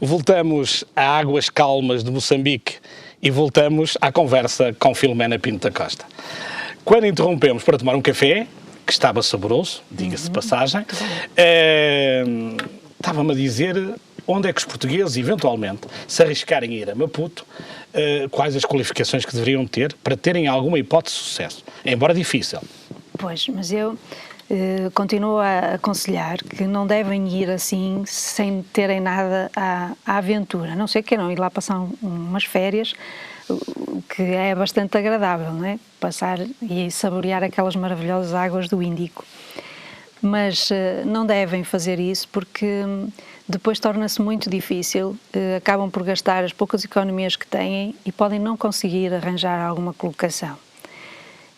Voltamos a águas calmas de Moçambique e voltamos à conversa com Filomena Pinto da Costa. Quando interrompemos para tomar um café, que estava saboroso, diga-se de passagem, estava-me a dizer onde é que os portugueses, eventualmente, se arriscarem a ir a Maputo, quais as qualificações que deveriam ter para terem alguma hipótese de sucesso, embora difícil. Pois, mas eu continuo a aconselhar que não devem ir assim sem terem nada à aventura, a não ser que queiram ir lá passar umas férias, que é bastante agradável, não é? Passar e saborear aquelas maravilhosas águas do Índico. Mas não devem fazer isso porque depois torna-se muito difícil, acabam por gastar as poucas economias que têm e podem não conseguir arranjar alguma colocação.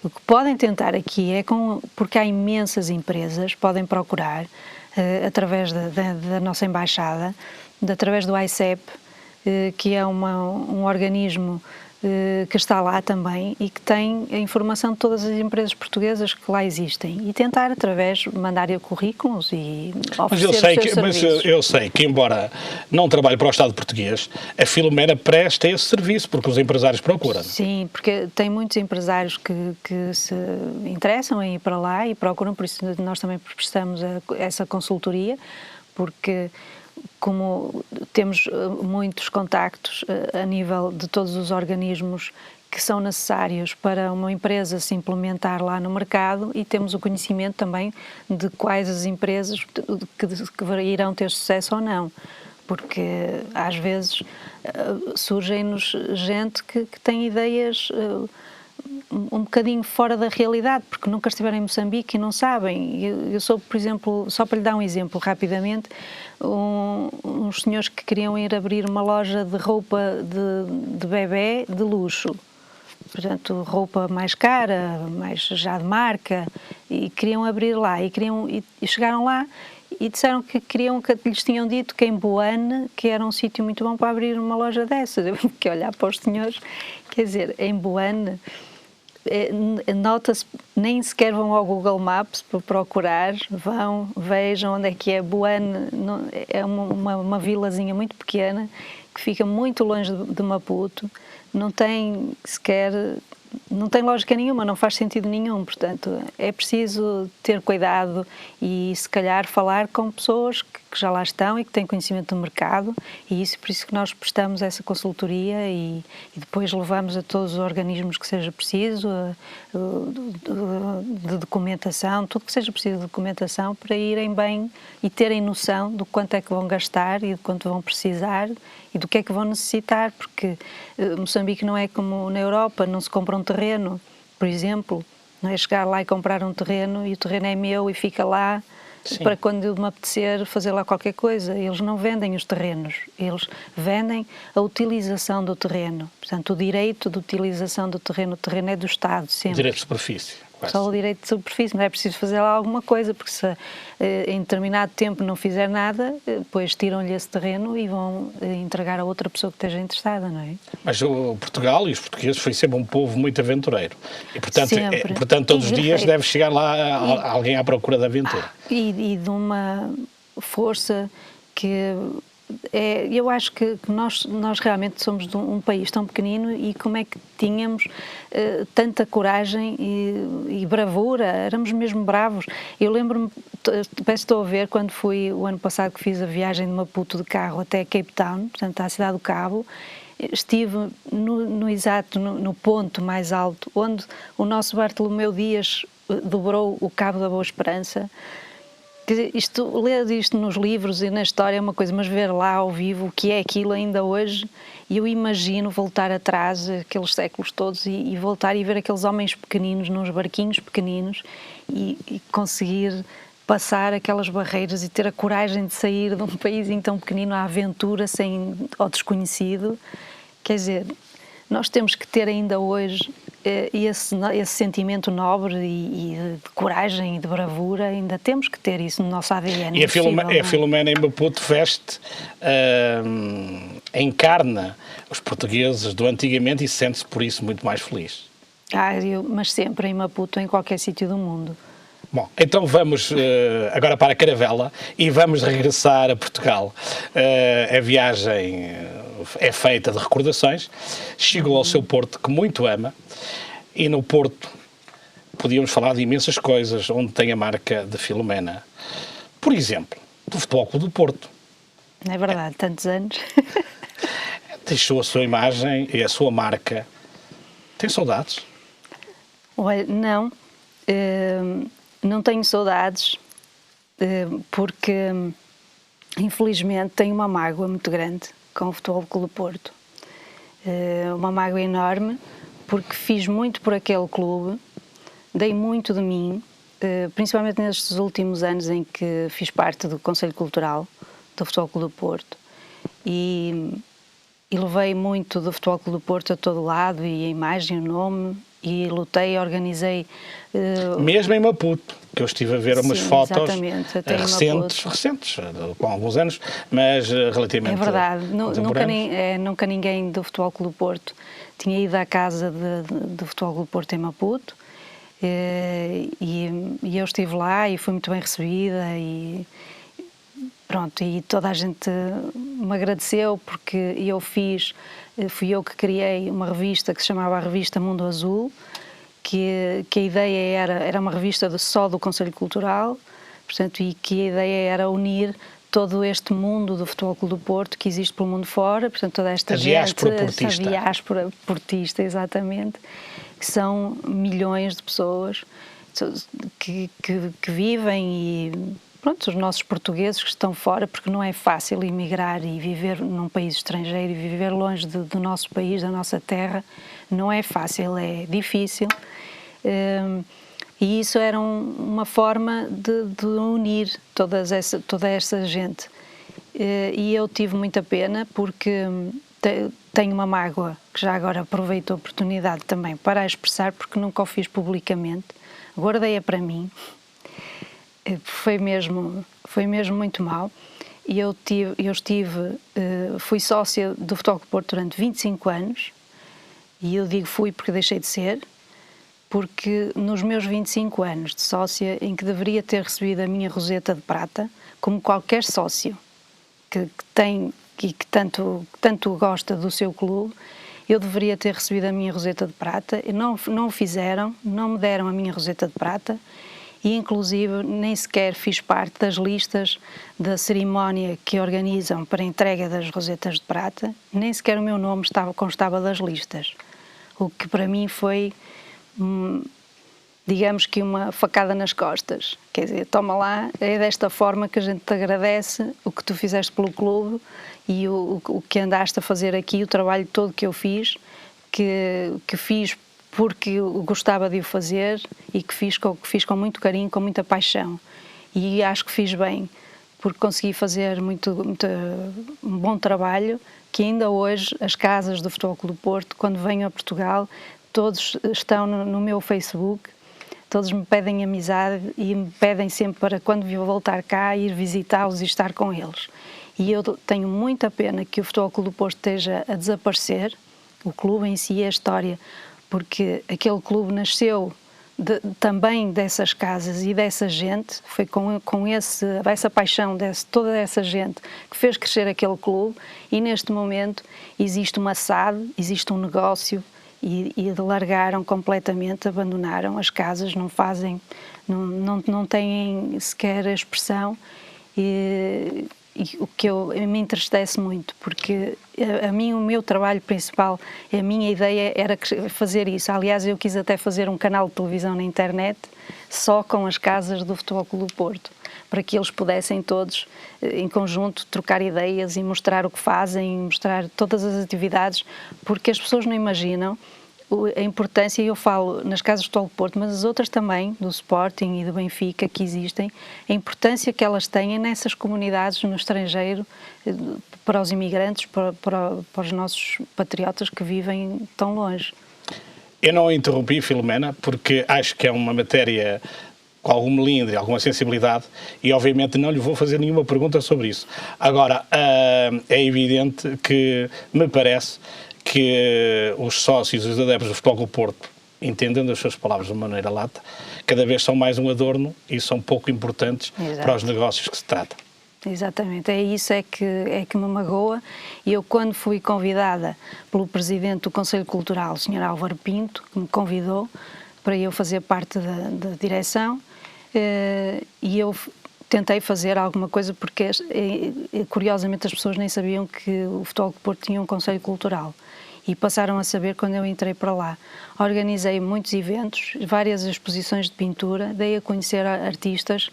O que podem tentar aqui é, porque há imensas empresas, podem procurar, através da nossa embaixada, através do ICEP, que é um organismo que está lá também e que tem a informação de todas as empresas portuguesas que lá existem e tentar mandar currículos e oferecer os seus serviços. Mas eu sei que, embora não trabalhe para o Estado português, a Filomena presta esse serviço porque os empresários procuram. Sim, porque tem muitos empresários que se interessam em ir para lá e procuram, por isso nós também prestamos essa consultoria, porque como temos muitos contactos a nível de todos os organismos que são necessários para uma empresa se implementar lá no mercado e temos o conhecimento também de quais as empresas que irão ter sucesso ou não, porque às vezes surgem-nos gente que tem ideias um bocadinho fora da realidade, porque nunca estiveram em Moçambique e não sabem. Eu sou, por exemplo, só para lhe dar um exemplo rapidamente, uns senhores que queriam ir abrir uma loja de roupa de bebé de luxo, portanto roupa mais cara, mais já de marca, e queriam abrir lá, e chegaram lá e disseram que lhes tinham dito que em Boane, que era um sítio muito bom para abrir uma loja dessas. Eu tenho que olhar para os senhores, quer dizer, em Boane, nota-se, nem sequer vão ao Google Maps para procurar, vejam onde é que é. Boane é uma vilazinha muito pequena, que fica muito longe de Maputo, não tem lógica nenhuma, não faz sentido nenhum, portanto é preciso ter cuidado e se calhar falar com pessoas que já lá estão e que têm conhecimento do mercado, e por isso que nós prestamos essa consultoria e depois levamos a todos os organismos que seja preciso, de documentação, tudo que seja preciso de documentação para irem bem e terem noção do quanto é que vão gastar e de quanto vão precisar e do que é que vão necessitar, porque Moçambique não é como na Europa, não se compra um terreno, por exemplo, não é chegar lá e comprar um terreno e o terreno é meu e fica lá. Sim. Para quando me apetecer fazer lá qualquer coisa. Eles não vendem os terrenos, eles vendem a utilização do terreno. Portanto, o direito de utilização do terreno, o terreno é do Estado sempre. Direito de superfície. Só o direito de superfície, mas é preciso fazer lá alguma coisa, porque se em determinado tempo não fizer nada, depois tiram-lhe esse terreno e vão entregar a outra pessoa que esteja interessada, não é? Mas o Portugal e os portugueses foi sempre um povo muito aventureiro e, portanto todos os dias deve chegar lá alguém à procura da aventura. E de uma força que... eu acho que nós realmente somos de um país tão pequenino e como é que tínhamos tanta coragem e bravura, éramos mesmo bravos. Eu lembro-me, estou a ver, quando fui o ano passado que fiz a viagem de Maputo de carro até Cape Town, portanto à cidade do Cabo, estive no ponto mais alto, onde o nosso Bartolomeu Dias dobrou o Cabo da Boa Esperança. Ler isto nos livros e na história é uma coisa, mas ver lá ao vivo o que é aquilo ainda hoje, e eu imagino voltar atrás, aqueles séculos todos, e voltar e ver aqueles homens pequeninos, nos barquinhos pequeninos, e conseguir passar aquelas barreiras e ter a coragem de sair de um país tão pequenino à aventura, ao desconhecido. Quer dizer, nós temos que ter ainda hoje esse sentimento nobre e de coragem e de bravura, ainda temos que ter isso no nosso ADN. E a Filomena em Maputo encarna os portugueses do antigamente e sente-se por isso muito mais feliz. Mas sempre em Maputo, em qualquer sítio do mundo. Bom, então vamos agora para a Caravela e vamos regressar a Portugal. A viagem é feita de recordações. Chegou ao seu Porto, que muito ama, e no Porto podíamos falar de imensas coisas, onde tem a marca de Filomena. Por exemplo, do Futebol Clube do Porto. Não é verdade, tantos anos. Deixou a sua imagem e a sua marca. Tem saudades? Olha, não. Não tenho saudades, porque infelizmente tenho uma mágoa muito grande com o Futebol Clube do Porto. Uma mágoa enorme, porque fiz muito por aquele clube, dei muito de mim, principalmente nestes últimos anos em que fiz parte do Conselho Cultural do Futebol Clube do Porto, e levei muito do Futebol Clube do Porto a todo lado, e a imagem, o nome, e lutei, organizei... Mesmo em Maputo, que eu estive a ver umas fotos recentes, com alguns anos, mas relativamente... É verdade, nunca ninguém do Futebol Clube do Porto tinha ido à casa do Futebol Clube do Porto em Maputo, e eu estive lá e fui muito bem recebida, e pronto, e toda a gente me agradeceu, porque fui eu que criei uma revista que se chamava a Revista Mundo Azul, que a ideia era uma revista só do Conselho Cultural, portanto, e que a ideia era unir todo este mundo do Futebol Clube do Porto que existe pelo mundo fora, portanto, toda esta diáspora portista. A diáspora portista, exatamente, que são milhões de pessoas que vivem, e pronto, os nossos portugueses que estão fora, porque não é fácil emigrar e viver num país estrangeiro e viver longe do nosso país, da nossa terra, não é fácil, é difícil. E isso era uma forma de unir toda essa gente. E eu tive muita pena, porque tenho uma mágoa, que já agora aproveito a oportunidade também para a expressar, porque nunca o fiz publicamente, guardei-a para mim. Foi mesmo muito mal. E fui sócia do Futebol Clube do Porto durante 25 anos, e eu digo fui porque deixei de ser, porque nos meus 25 anos de sócia, em que deveria ter recebido a minha Roseta de Prata, como qualquer sócio que tem e que tanto gosta do seu clube, eu deveria ter recebido a minha Roseta de Prata, e não o fizeram, não me deram a minha Roseta de Prata, e inclusive nem sequer fiz parte das listas da cerimónia que organizam para a entrega das Rosetas de Prata, nem sequer o meu nome constava das listas, o que para mim foi, digamos que uma facada nas costas. Quer dizer, toma lá, é desta forma que a gente te agradece o que tu fizeste pelo clube e o que andaste a fazer aqui, o trabalho todo que eu fiz, que fiz porque gostava de o fazer, e que fiz com muito carinho, com muita paixão. E acho que fiz bem, porque consegui fazer um bom trabalho, que ainda hoje as casas do Futebol Clube do Porto, quando venho a Portugal, todos estão no meu Facebook, todos me pedem amizade e me pedem sempre para, quando eu voltar cá, ir visitá-los e estar com eles. E eu tenho muita pena que o Futebol Clube do Porto esteja a desaparecer, o clube em si, a história, porque aquele clube nasceu também dessas casas e dessa gente, foi com essa paixão de toda essa gente que fez crescer aquele clube, e neste momento existe uma SAD, existe um negócio, e largaram completamente, abandonaram as casas, não não têm sequer a expressão, e o que me entristece muito, porque a mim o meu trabalho principal, a minha ideia era fazer isso. Aliás, eu quis até fazer um canal de televisão na internet só com as casas do Futebol Clube do Porto, para que eles pudessem todos, em conjunto, trocar ideias e mostrar o que fazem, mostrar todas as atividades, porque as pessoas não imaginam a importância, e eu falo nas casas do Futebol do Porto, mas as outras também, do Sporting e do Benfica, que existem, a importância que elas têm nessas comunidades no estrangeiro, para os imigrantes, para os nossos patriotas que vivem tão longe. Eu não interrompi, Filomena, porque acho que é uma matéria com algum melindre, alguma sensibilidade, e obviamente não lhe vou fazer nenhuma pergunta sobre isso. Agora, é evidente que me parece que os sócios e os adeptos do Futebol Clube do Porto entendendo as suas palavras de uma maneira lata, cada vez são mais um adorno e são pouco importantes para os negócios que se trata. Exatamente, é isso que me magoa. E eu, quando fui convidada pelo Presidente do Conselho Cultural, o Sr. Álvaro Pinto, que me convidou para eu fazer parte da direção, e eu tentei fazer alguma coisa, porque curiosamente as pessoas nem sabiam que o Futebol Clube Porto tinha um Conselho Cultural. E passaram a saber quando eu entrei para lá. Organizei muitos eventos, várias exposições de pintura, dei a conhecer artistas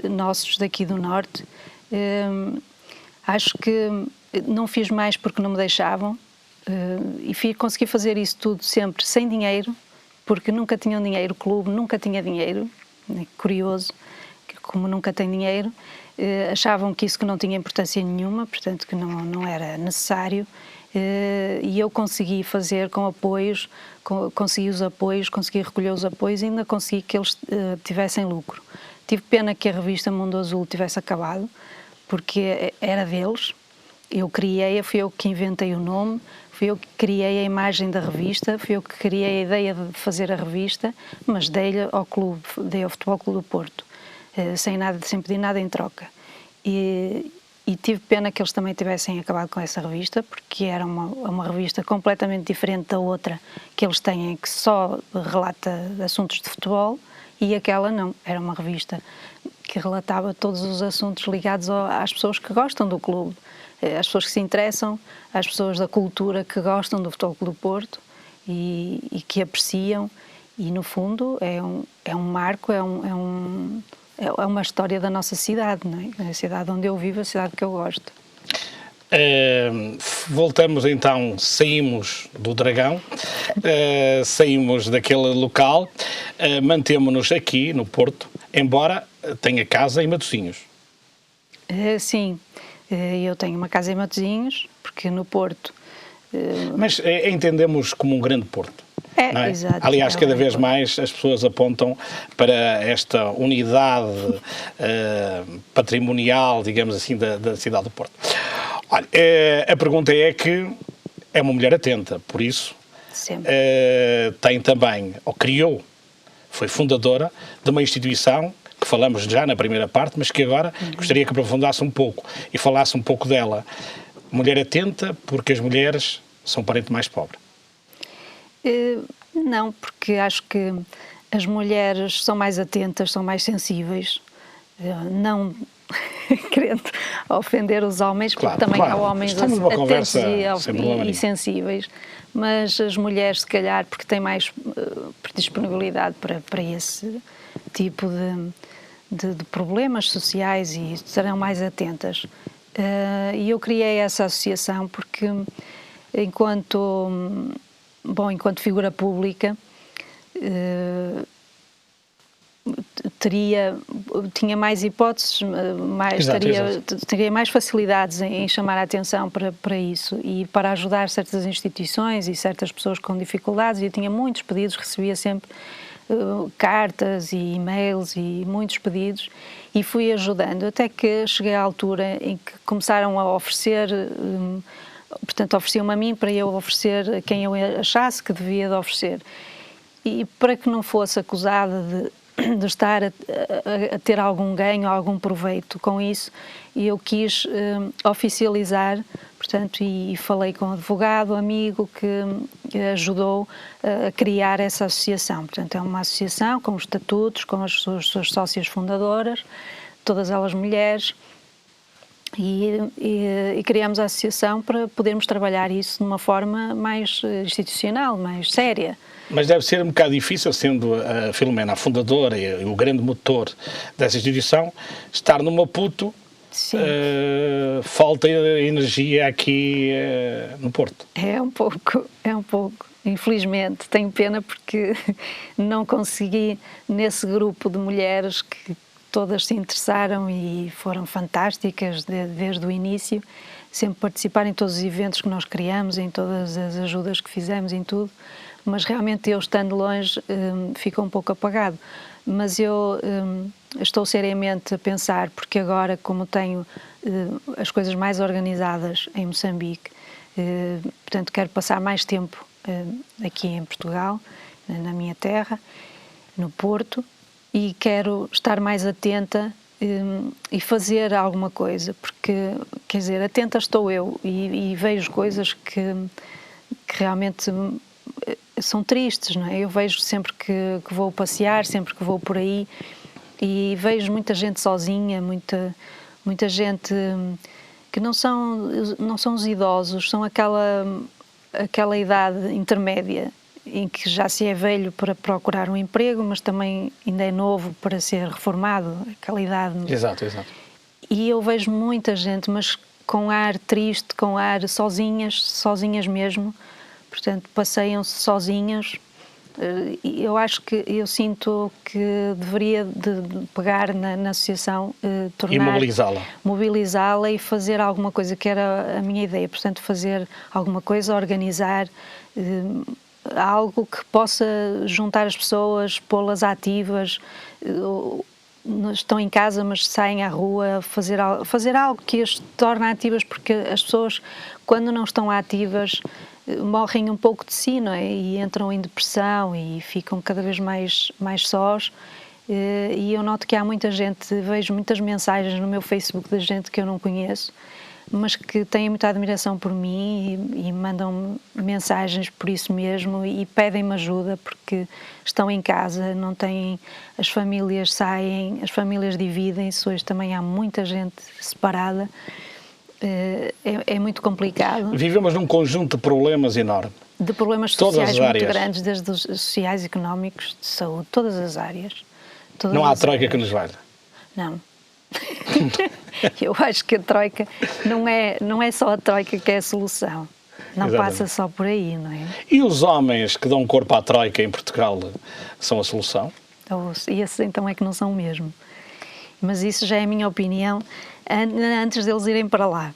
nossos daqui do Norte. Acho que não fiz mais porque não me deixavam, e consegui fazer isso tudo sempre sem dinheiro, porque nunca tinham dinheiro, o clube nunca tinha dinheiro. Curioso, que como nunca tem dinheiro, achavam que isso que não tinha importância nenhuma, portanto que não era necessário, e eu consegui fazer com apoios, consegui os apoios, consegui recolher os apoios e ainda consegui que eles tivessem lucro. Tive pena que a revista Mundo Azul tivesse acabado, porque era deles. Eu criei-a, fui eu que inventei o nome, fui eu que criei a imagem da revista, fui eu que criei a ideia de fazer a revista, mas dei-lhe ao clube, dei ao Futebol Clube do Porto, sem pedir nada em troca. E tive pena que eles também tivessem acabado com essa revista, porque era uma revista completamente diferente da outra que eles têm, que só relata assuntos de futebol, e aquela não, era uma revista que relatava todos os assuntos ligados às pessoas que gostam do clube, às pessoas que se interessam, às pessoas da cultura que gostam do Futebol Clube do Porto e que apreciam, e no fundo é um marco, é uma história da nossa cidade, não é? A cidade onde eu vivo, a cidade que eu gosto. Voltamos então, saímos do Dragão, saímos daquele local, mantemos-nos aqui no Porto, embora tenha casa em Matosinhos. Sim, eu tenho uma casa em Matosinhos, porque no Porto... Mas entendemos como um grande Porto. Não é? Exato. Aliás, cada vez mais as pessoas apontam para esta unidade patrimonial, digamos assim, da cidade do Porto. Olha, a pergunta é que é uma mulher atenta, por isso tem também, ou criou, foi fundadora de uma instituição que falamos já na primeira parte, mas que agora gostaria que aprofundasse um pouco e falasse um pouco dela. Mulher atenta porque as mulheres são o parente mais pobre. Não, porque acho que as mulheres são mais atentas, são mais sensíveis, não querendo ofender os homens, porque também há homens atentos e sensíveis, mas as mulheres, se calhar, porque têm mais disponibilidade para esse tipo de problemas sociais e estarão mais atentas. E eu criei essa associação porque, enquanto figura pública, tinha mais hipóteses, teria mais facilidades em chamar a atenção para isso e para ajudar certas instituições e certas pessoas com dificuldades. E eu tinha muitos pedidos, recebia sempre cartas e e-mails e muitos pedidos, e fui ajudando, até que cheguei à altura em que começaram a oferecer, portanto ofereciam-me a mim para eu oferecer a quem eu achasse que devia de oferecer. E para que não fosse acusada de estar a ter algum ganho, algum proveito com isso, eu quis oficializar, portanto, e falei com um advogado, amigo, que ajudou a criar essa associação. Portanto, é uma associação com os estatutos, com as suas sócias fundadoras, todas elas mulheres, e criamos a associação para podermos trabalhar isso de uma forma mais institucional, mais séria. Mas deve ser um bocado difícil, sendo a Filomena a fundadora e o grande motor dessa instituição, estar no Maputo. Falta energia aqui no Porto. É um pouco. Infelizmente, tenho pena porque não consegui, nesse grupo de mulheres que todas se interessaram e foram fantásticas desde o início, sempre participar em todos os eventos que nós criamos, em todas as ajudas que fizemos, em tudo, mas realmente eu, estando longe, fico um pouco apagado. Mas eu estou seriamente a pensar, porque agora, como tenho as coisas mais organizadas em Moçambique, portanto quero passar mais tempo aqui em Portugal, na minha terra, no Porto, e quero estar mais atenta e fazer alguma coisa, porque, quer dizer, atenta estou eu e vejo coisas que realmente são tristes, não é? Eu vejo sempre que vou passear, sempre que vou por aí, e vejo muita gente sozinha, muita gente que não são os idosos, são aquela idade intermédia em que já se é velho para procurar um emprego, mas também ainda é novo para ser reformado, aquela idade. Exato. E eu vejo muita gente, mas com ar triste, com ar sozinhas mesmo, portanto passeiam-se sozinhas. Eu acho que, eu sinto que deveria de pegar na associação, E mobilizá-la e fazer alguma coisa, que era a minha ideia, portanto fazer alguma coisa, organizar algo que possa juntar as pessoas, pô-las ativas, estão em casa mas saem à rua, fazer algo que as torne ativas, porque as pessoas, quando não estão ativas, morrem um pouco de si, não é? E entram em depressão e ficam cada vez mais sós. E eu noto que há muita gente, vejo muitas mensagens no meu Facebook de gente que eu não conheço, mas que têm muita admiração por mim e mandam mensagens por isso mesmo e pedem-me ajuda porque estão em casa, não têm, as famílias saem, as famílias dividem-se, hoje também há muita gente separada. É muito complicado. Vivemos num conjunto de problemas enorme. De problemas sociais muito grandes, desde os sociais, económicos, de saúde, todas as áreas. Não há troika que nos valha. Não. Eu acho que a troika não é só a troika que é a solução. Não passa só por aí, não é? E os homens que dão corpo à troika em Portugal são a solução? E esses então é que não são mesmo. Mas isso já é a minha opinião antes deles irem para lá.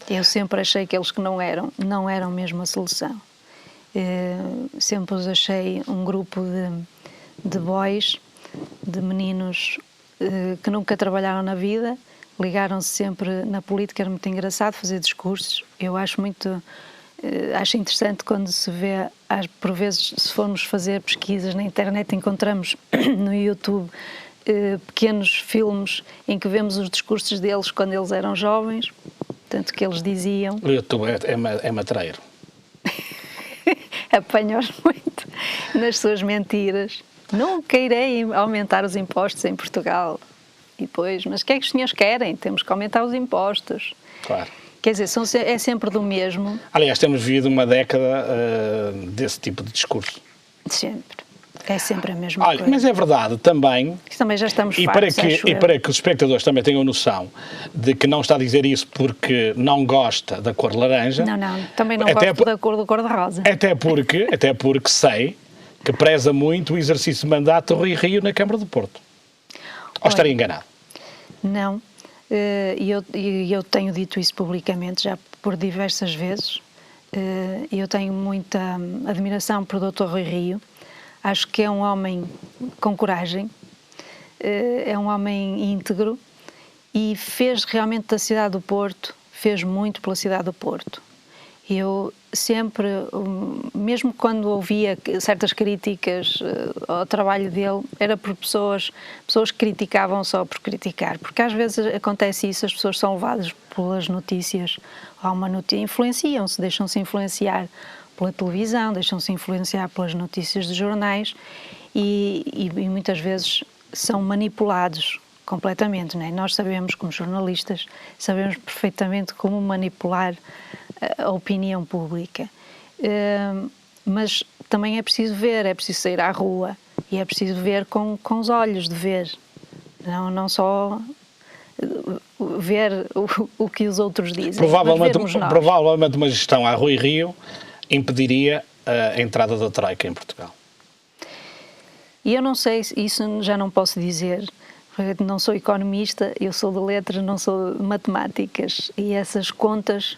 Eu sempre achei que eles que não eram mesmo a solução. Sempre os achei um grupo de boys, de meninos que nunca trabalharam na vida, ligaram-se sempre na política. Era muito engraçado fazer discursos. Eu acho interessante quando se vê, por vezes, se formos fazer pesquisas na internet, encontramos no YouTube pequenos filmes em que vemos os discursos deles quando eles eram jovens, tanto que eles diziam... O YouTube é matreiro. Apanha-os muito nas suas mentiras. Nunca irei aumentar os impostos em Portugal. E depois, mas o que é que os senhores querem? Temos que aumentar os impostos. Claro. Quer dizer, é sempre do mesmo. Aliás, temos vivido uma década desse tipo de discurso. Sempre. É sempre a mesma coisa. Mas é verdade também... Isso também já estamos fartos, e para que os espectadores também tenham noção de que não está a dizer isso porque não gosta da cor laranja. Não. Também não gosto da cor do cor-de-rosa. Até porque sei que preza muito o exercício de mandato do Rui Rio na Câmara do Porto. Ou estaria enganado? Não. Eu tenho dito isso publicamente já por diversas vezes. Eu tenho muita admiração por Dr. Rui Rio. Acho que é um homem com coragem, é um homem íntegro e fez realmente da cidade do Porto, fez muito pela cidade do Porto. Eu sempre, mesmo quando ouvia certas críticas ao trabalho dele, era por pessoas que criticavam só por criticar, porque às vezes acontece isso, as pessoas são levadas pelas notícias, influenciam-se, deixam-se influenciar pela televisão, deixam-se influenciar pelas notícias dos jornais e muitas vezes são manipulados completamente, não é? Nós sabemos, como jornalistas, sabemos perfeitamente como manipular a opinião pública, mas também é preciso ver, é preciso sair à rua e é preciso ver com os olhos de ver, não só ver o que os outros dizem. Provavelmente uma gestão a Rui Rio impediria a entrada da troika em Portugal. E eu não sei, isso já não posso dizer, porque não sou economista, eu sou de letras, não sou de matemáticas, e essas contas,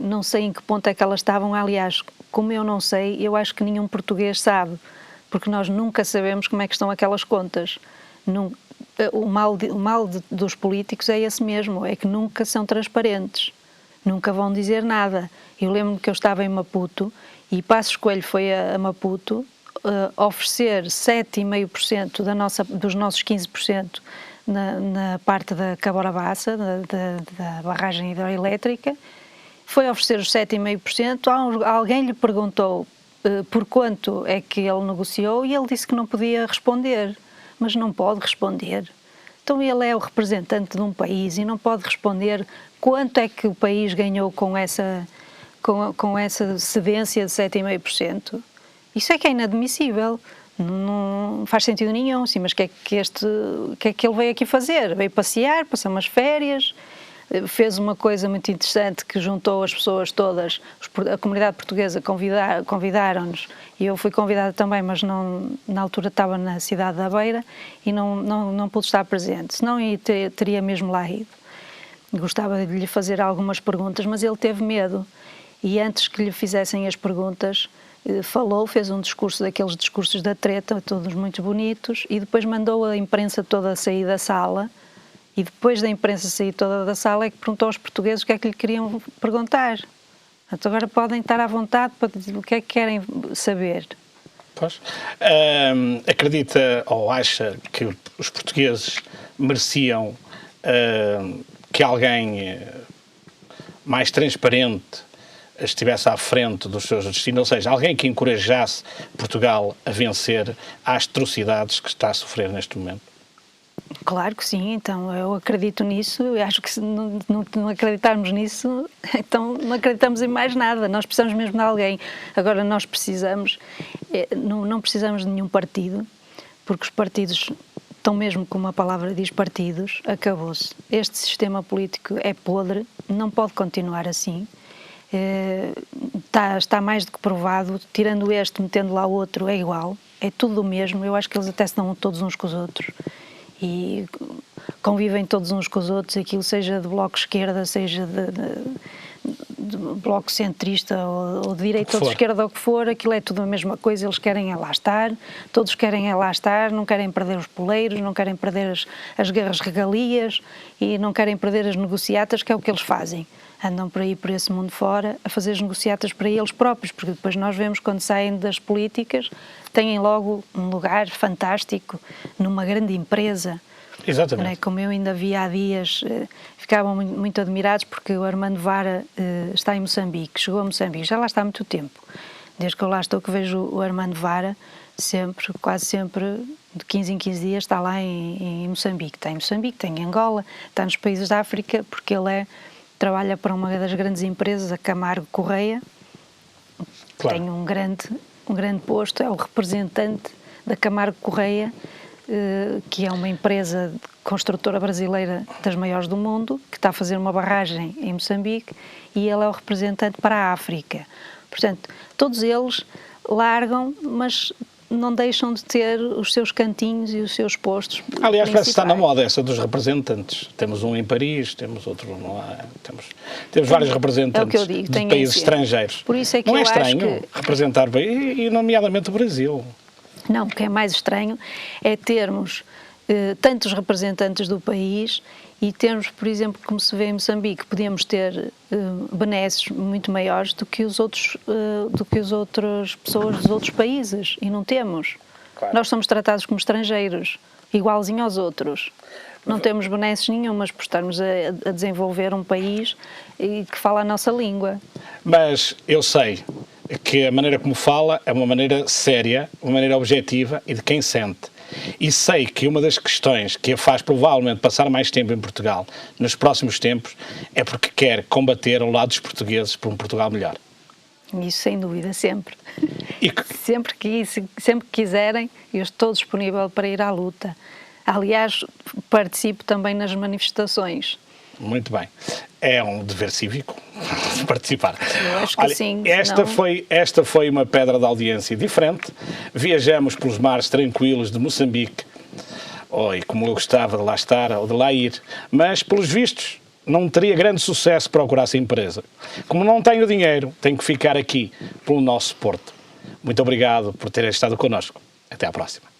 não sei em que ponto é que elas estavam. Aliás, como eu não sei, eu acho que nenhum português sabe, porque nós nunca sabemos como é que estão aquelas contas. O mal dos políticos é esse mesmo, é que nunca são transparentes. nunca vão dizer nada. Eu lembro-me que eu estava em Maputo e Passos Coelho foi a Maputo oferecer 7,5% dos nossos 15% na parte da Caborabaça, da barragem hidroelétrica. Foi oferecer os 7,5%, alguém lhe perguntou por quanto é que ele negociou e ele disse que não podia responder, mas não pode responder. Então ele é o representante de um país e não pode responder quanto é que o país ganhou com essa cedência de 7,5%. Isso é que é inadmissível, não faz sentido nenhum. Sim, mas o que é que ele veio aqui fazer? Veio passear, passar umas férias, fez uma coisa muito interessante que juntou as pessoas todas, a comunidade portuguesa convidaram-nos, e eu fui convidada também, mas não, na altura estava na cidade da Beira e não pude estar presente, senão teria mesmo lá ido. Gostava de lhe fazer algumas perguntas, mas ele teve medo, e antes que lhe fizessem as perguntas, fez um discurso, daqueles discursos da treta, todos muito bonitos, e depois mandou a imprensa toda sair da sala, e depois da imprensa sair toda da sala é que perguntou aos portugueses o que é que lhe queriam perguntar. Então agora podem estar à vontade para dizer o que é que querem saber. Pois. Acredita ou acha que os portugueses mereciam que alguém mais transparente estivesse à frente dos seus destinos, ou seja, alguém que encorajasse Portugal a vencer as atrocidades que está a sofrer neste momento? Claro que sim, então eu acredito nisso, eu acho que se não acreditarmos nisso, então não acreditamos em mais nada, nós precisamos mesmo de alguém. Agora nós precisamos, não precisamos de nenhum partido, porque os partidos estão mesmo, como a palavra diz, partidos, acabou-se. Este sistema político é podre, não pode continuar assim. Está mais do que provado, tirando este, metendo lá o outro, é igual, é tudo o mesmo. Eu acho que eles até se dão todos uns com os outros e convivem todos uns com os outros, aquilo seja de bloco esquerda, seja de bloco centrista ou de direita ou de esquerda, ou o que for, aquilo é tudo a mesma coisa, eles querem é lá estar, todos querem é lá estar, não querem perder os poleiros, não querem perder as guerras regalias e não querem perder as negociatas, que é o que eles fazem. Andam por aí, por esse mundo fora, a fazer as negociatas para eles próprios, porque depois nós vemos, quando saem das políticas, têm logo um lugar fantástico numa grande empresa. Exatamente. Não é? Como eu ainda vi há dias, ficavam muito admirados porque o Armando Vara está em Moçambique, chegou a Moçambique, já lá está há muito tempo. Desde que eu lá estou que vejo o Armando Vara, sempre, quase sempre, de 15 em 15 dias, está lá em Moçambique. Está em Moçambique, está em Angola, está nos países da África, porque ele trabalha para uma das grandes empresas, a Camargo Correia, claro. Tem um grande posto, é o representante da Camargo Correia, que é uma empresa construtora brasileira das maiores do mundo, que está a fazer uma barragem em Moçambique, e ele é o representante para a África. Portanto, todos eles largam, mas não deixam de ter os seus cantinhos e os seus postos. Aliás, parece que está na moda essa dos representantes. Temos um em Paris, temos outro lá, temos vários representantes de países estrangeiros. Por isso é que não é eu estranho acho que representar bem, e nomeadamente o Brasil. Não, o que é mais estranho é termos tantos representantes do país e termos, por exemplo, como se vê em Moçambique, podíamos ter benesses muito maiores do que as outras pessoas dos outros países, e não temos. Claro. Nós somos tratados como estrangeiros, igualzinho aos outros. Não temos benesses nenhumas por estarmos a desenvolver um país que fala a nossa língua. Mas eu sei que a maneira como fala é uma maneira séria, uma maneira objetiva e de quem sente. E sei que uma das questões que a faz provavelmente passar mais tempo em Portugal nos próximos tempos é porque quer combater ao lado dos portugueses por um Portugal melhor. Isso sem dúvida, sempre. Sempre que quiserem, eu estou disponível para ir à luta. Aliás, participo também nas manifestações. Muito bem. É um dever cívico participar. Eu acho que sim. Esta foi uma pedra de audiência diferente. Viajamos pelos mares tranquilos de Moçambique. E como eu gostava de lá estar ou de lá ir. Mas, pelos vistos, não teria grande sucesso procurar essa empresa. Como não tenho dinheiro, tenho que ficar aqui pelo nosso Porto. Muito obrigado por terem estado connosco. Até à próxima.